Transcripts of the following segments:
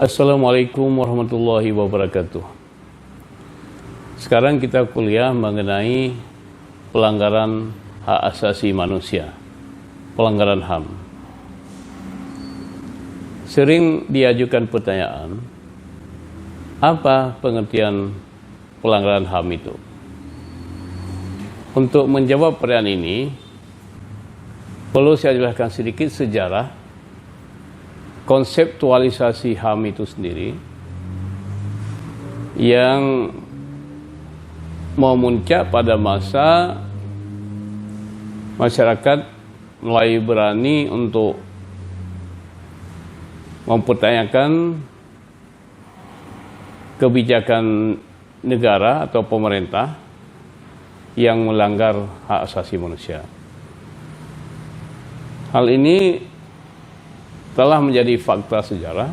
Assalamualaikum warahmatullahi wabarakatuh. Sekarang kita kuliah mengenai pelanggaran hak asasi manusia, pelanggaran HAM. Sering diajukan pertanyaan, apa pengertian pelanggaran HAM itu? Untuk menjawab pertanyaan ini, perlu saya jelaskan sedikit sejarah konseptualisasi HAM itu sendiri yang memuncak pada masa masyarakat mulai berani untuk mempertanyakan kebijakan negara atau pemerintah yang melanggar hak asasi manusia. Hal ini telah menjadi fakta sejarah.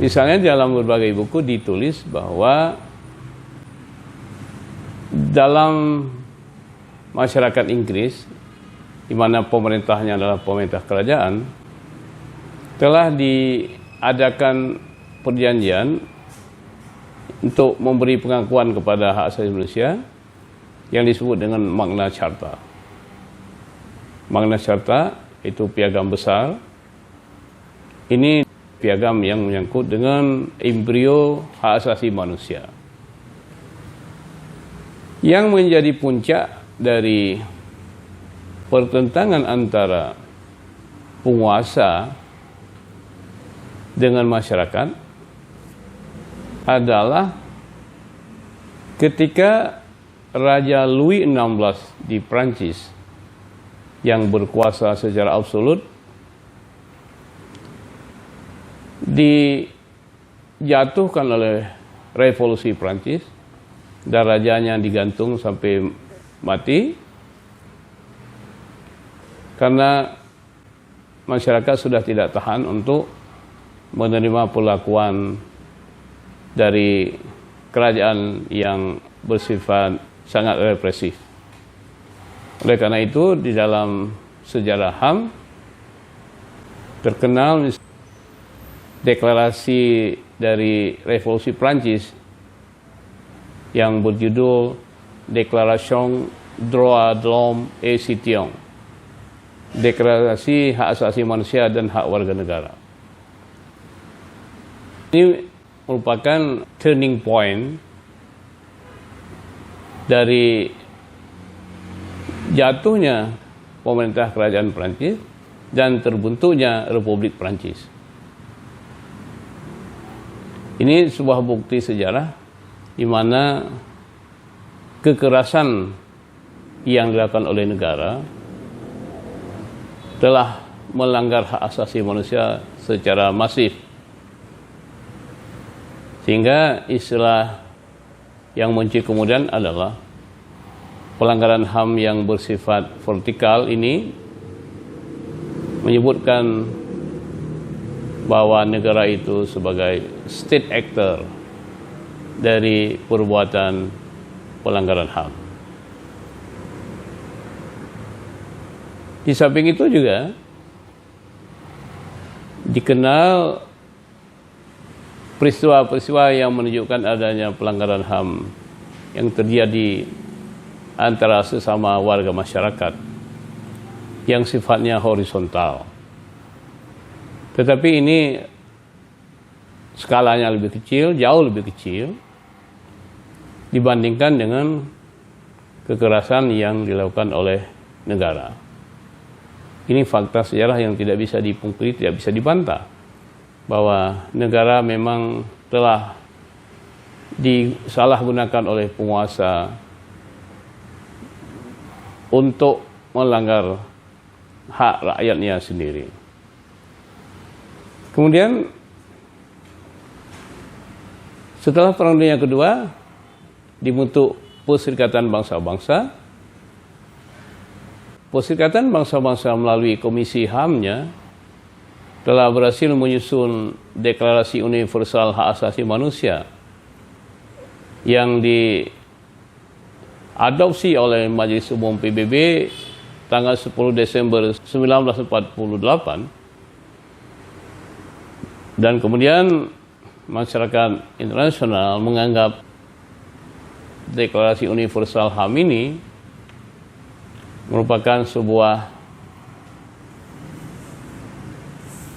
Misalnya dalam berbagai buku ditulis bahwa dalam masyarakat Inggris, di mana pemerintahnya adalah pemerintah kerajaan, telah diadakan perjanjian untuk memberi pengakuan kepada hak asasi manusia yang disebut dengan Magna Carta. Magna Carta itu piagam besar. Ini piagam yang menyangkut dengan embrio hak asasi manusia. Yang menjadi puncak dari pertentangan antara penguasa dengan masyarakat adalah ketika Raja Louis XVI di Prancis yang berkuasa secara absolut dijatuhkan oleh revolusi Prancis dan rajanya digantung sampai mati karena masyarakat sudah tidak tahan untuk menerima perlakuan dari kerajaan yang bersifat sangat represif. Oleh karena itu di dalam sejarah HAM terkenal deklarasi dari revolusi Prancis yang berjudul Déclaration droit de l'homme et citoyen, deklarasi hak asasi manusia dan hak warga negara. Ini merupakan turning point dari jatuhnya pemerintah kerajaan Prancis dan terbentuknya Republik Prancis. Ini sebuah bukti sejarah di mana kekerasan yang dilakukan oleh negara telah melanggar hak asasi manusia secara masif. Sehingga istilah yang muncul kemudian adalah pelanggaran HAM yang bersifat vertikal ini menyebutkan bahwa negara itu sebagai state actor dari perbuatan pelanggaran HAM. Di samping itu juga dikenal peristiwa-peristiwa yang menunjukkan adanya pelanggaran HAM yang terjadi antara sesama warga masyarakat yang sifatnya horizontal. Tetapi ini skalanya lebih kecil, jauh lebih kecil dibandingkan dengan kekerasan yang dilakukan oleh negara. Ini fakta sejarah yang tidak bisa dipungkiri, tidak bisa dibantah, bahwa negara memang telah disalahgunakan oleh penguasa untuk melanggar hak rakyatnya sendiri. Kemudian setelah Perang Dunia Kedua dibentuk Perserikatan Bangsa-Bangsa. Perserikatan Bangsa-Bangsa melalui Komisi HAM-nya telah berhasil menyusun Deklarasi Universal Hak Asasi Manusia yang diadopsi oleh Majelis Umum PBB tanggal 10 Desember 1948, dan kemudian masyarakat internasional menganggap Deklarasi Universal HAM ini merupakan sebuah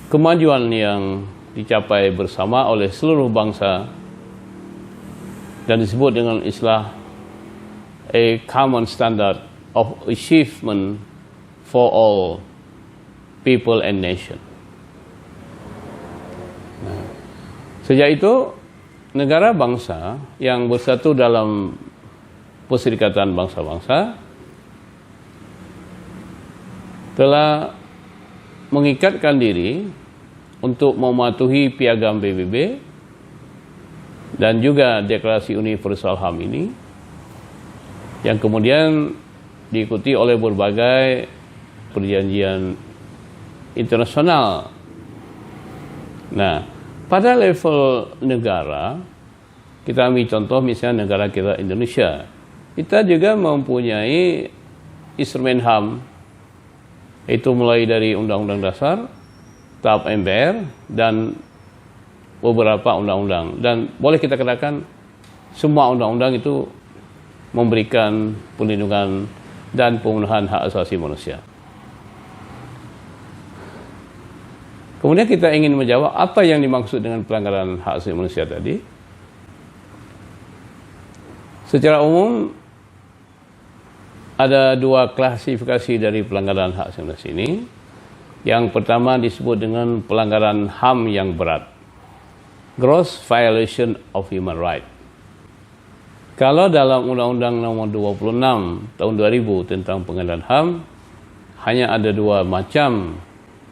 kemajuan yang dicapai bersama oleh seluruh bangsa dan disebut dengan istilah a common standard of achievement for all people and nation. Nah, sejak itu negara bangsa yang bersatu dalam Perserikatan Bangsa-Bangsa telah mengikatkan diri untuk mematuhi piagam PBB dan juga Deklarasi Universal HAM ini, yang kemudian diikuti oleh berbagai perjanjian internasional. Nah, pada level negara, kita ambil contoh misalnya negara kita Indonesia, kita juga mempunyai instrumen HAM, itu mulai dari Undang-Undang Dasar, tahap MPR, dan beberapa undang-undang. Dan boleh kita katakan semua undang-undang itu memberikan perlindungan dan pemenuhan hak asasi manusia. Kemudian kita ingin menjawab apa yang dimaksud dengan pelanggaran hak asasi manusia tadi. Secara umum ada dua klasifikasi dari pelanggaran hak asasi manusia ini. Yang pertama disebut dengan pelanggaran HAM yang berat, gross violation of human right. Kalau dalam Undang-Undang Nomor 26 Tahun 2000 tentang pengadilan HAM, hanya ada dua macam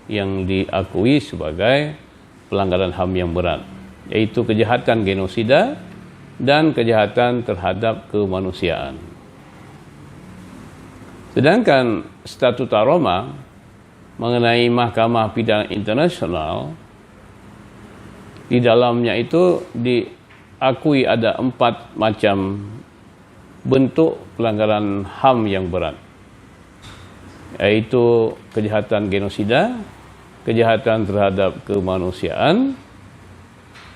yang diakui sebagai pelanggaran HAM yang berat, yaitu kejahatan genosida dan kejahatan terhadap kemanusiaan. Sedangkan Statuta Roma mengenai Mahkamah Pidana Internasional, di dalamnya itu diakui ada 4 macam bentuk pelanggaran HAM yang berat, yaitu kejahatan genosida, kejahatan terhadap kemanusiaan,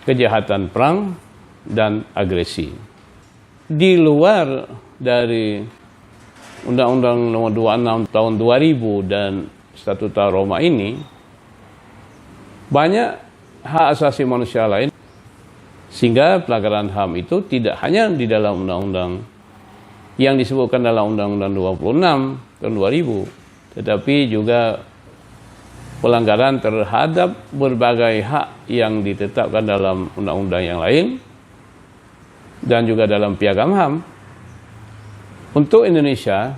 kejahatan perang, dan agresi. Di luar dari Undang-Undang Nomor 26 Tahun 2000 dan Statuta Roma ini, banyak hak asasi manusia lain, sehingga pelanggaran HAM itu tidak hanya di dalam undang-undang yang disebutkan dalam Undang-Undang 26 Tahun 2000, tetapi juga pelanggaran terhadap berbagai hak yang ditetapkan dalam undang-undang yang lain dan juga dalam piagam HAM. Untuk Indonesia,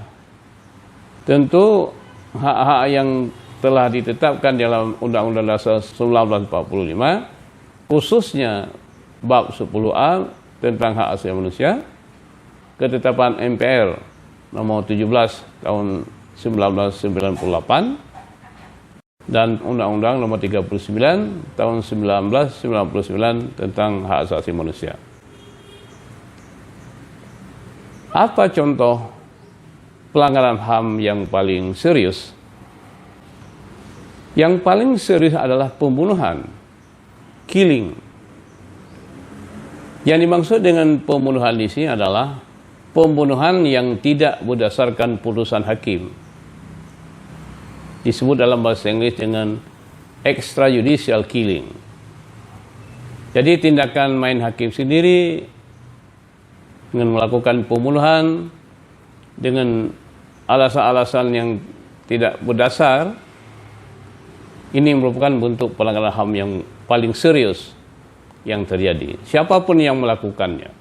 tentu hak-hak yang telah ditetapkan dalam Undang-Undang Dasar 1945, khususnya bab 10A tentang hak asasi manusia, ketetapan MPR nomor 17 tahun 1998, dan Undang-Undang nomor 39 tahun 1999 tentang hak asasi manusia. Apa contoh pelanggaran HAM yang paling serius? Yang paling serius adalah pembunuhan, killing. Yang dimaksud dengan pembunuhan di sini adalah pembunuhan yang tidak berdasarkan putusan hakim. Disebut dalam bahasa Inggris dengan extrajudicial killing. Jadi tindakan main hakim sendiri dengan melakukan pembunuhan dengan alasan-alasan yang tidak berdasar, ini merupakan bentuk pelanggaran HAM yang paling serius yang terjadi, siapapun yang melakukannya.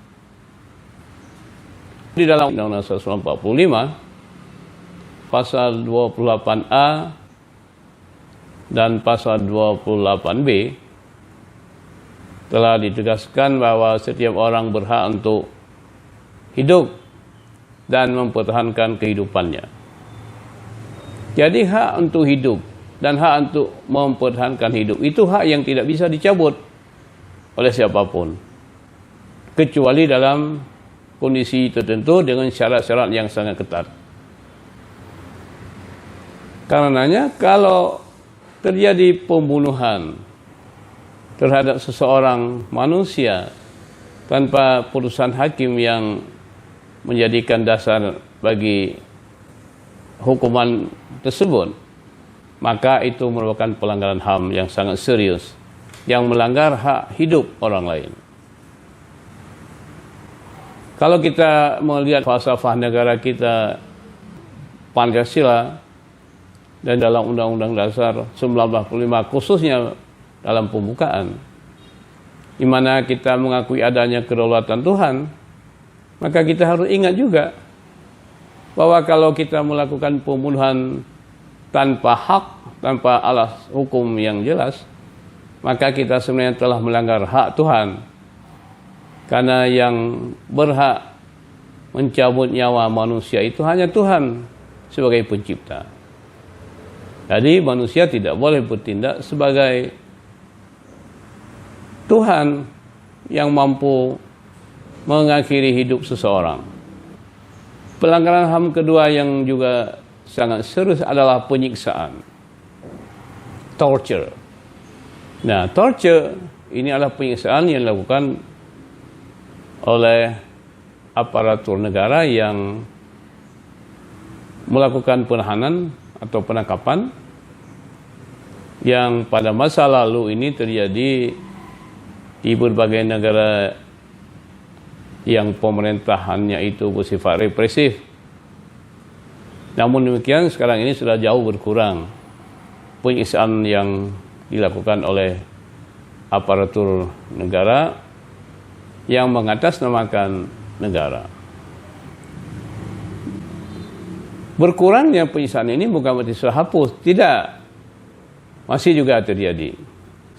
Di dalam Undang-Undang 1945, pasal 28A dan pasal 28B telah ditegaskan bahwa setiap orang berhak untuk hidup dan mempertahankan kehidupannya. Jadi hak untuk hidup dan hak untuk mempertahankan hidup itu hak yang tidak bisa dicabut oleh siapapun, kecuali dalam kondisi tertentu dengan syarat-syarat yang sangat ketat. Karenanya kalau terjadi pembunuhan terhadap seseorang manusia tanpa putusan hakim yang menjadikan dasar bagi hukuman tersebut, maka itu merupakan pelanggaran HAM yang sangat serius, yang melanggar hak hidup orang lain. Kalau kita melihat falsafah negara kita, Pancasila, dan dalam Undang-Undang Dasar 1945 khususnya dalam pembukaan, di mana kita mengakui adanya kedaulatan Tuhan, maka kita harus ingat juga bahwa kalau kita melakukan pembunuhan tanpa hak, tanpa alas hukum yang jelas, maka kita sebenarnya telah melanggar hak Tuhan. Karena yang berhak mencabut nyawa manusia itu hanya Tuhan sebagai pencipta. Jadi manusia tidak boleh bertindak sebagai Tuhan yang mampu mengakhiri hidup seseorang. Pelanggaran HAM kedua yang juga sangat serius adalah penyiksaan, torture. Nah, torture ini adalah penyiksaan yang dilakukan oleh aparatur negara yang melakukan penahanan atau penangkapan yang pada masa lalu ini terjadi di berbagai negara yang pemerintahannya itu bersifat represif. Namun demikian sekarang ini sudah jauh berkurang penyiksaan yang dilakukan oleh aparatur negara yang mengatasnamakan negara. Berkurangnya penyiksaan ini bukan berarti sudah hapus, tidak. Masih juga terjadi.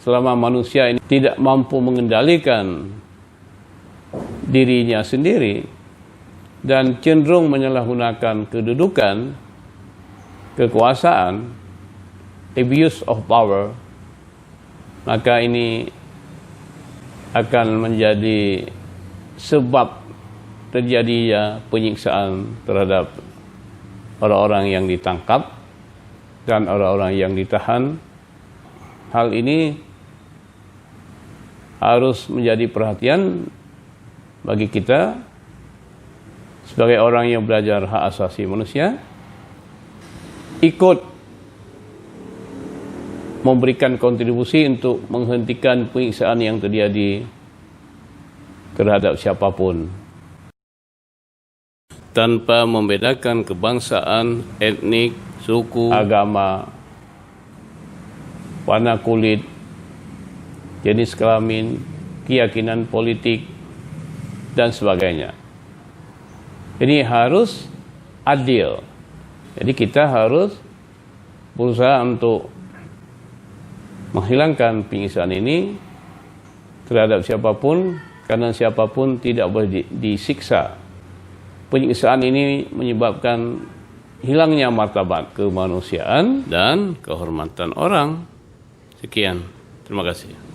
Selama manusia ini tidak mampu mengendalikan dirinya sendiri dan cenderung menyalahgunakan kedudukan, kekuasaan, abuse of power, maka ini akan menjadi sebab terjadinya penyiksaan terhadap orang-orang yang ditangkap dan orang-orang yang ditahan. Hal ini harus menjadi perhatian bagi kita sebagai orang yang belajar hak asasi manusia, ikut memberikan kontribusi untuk menghentikan penyiksaan yang terjadi terhadap siapapun, tanpa membedakan kebangsaan, etnik, suku, agama, warna kulit, jenis kelamin, keyakinan politik, dan sebagainya. Ini harus adil. Jadi kita harus berusaha untuk menghilangkan penyiksaan ini terhadap siapapun, karena siapapun tidak boleh disiksa. Penyiksaan ini menyebabkan hilangnya martabat kemanusiaan dan kehormatan orang. Sekian, terima kasih.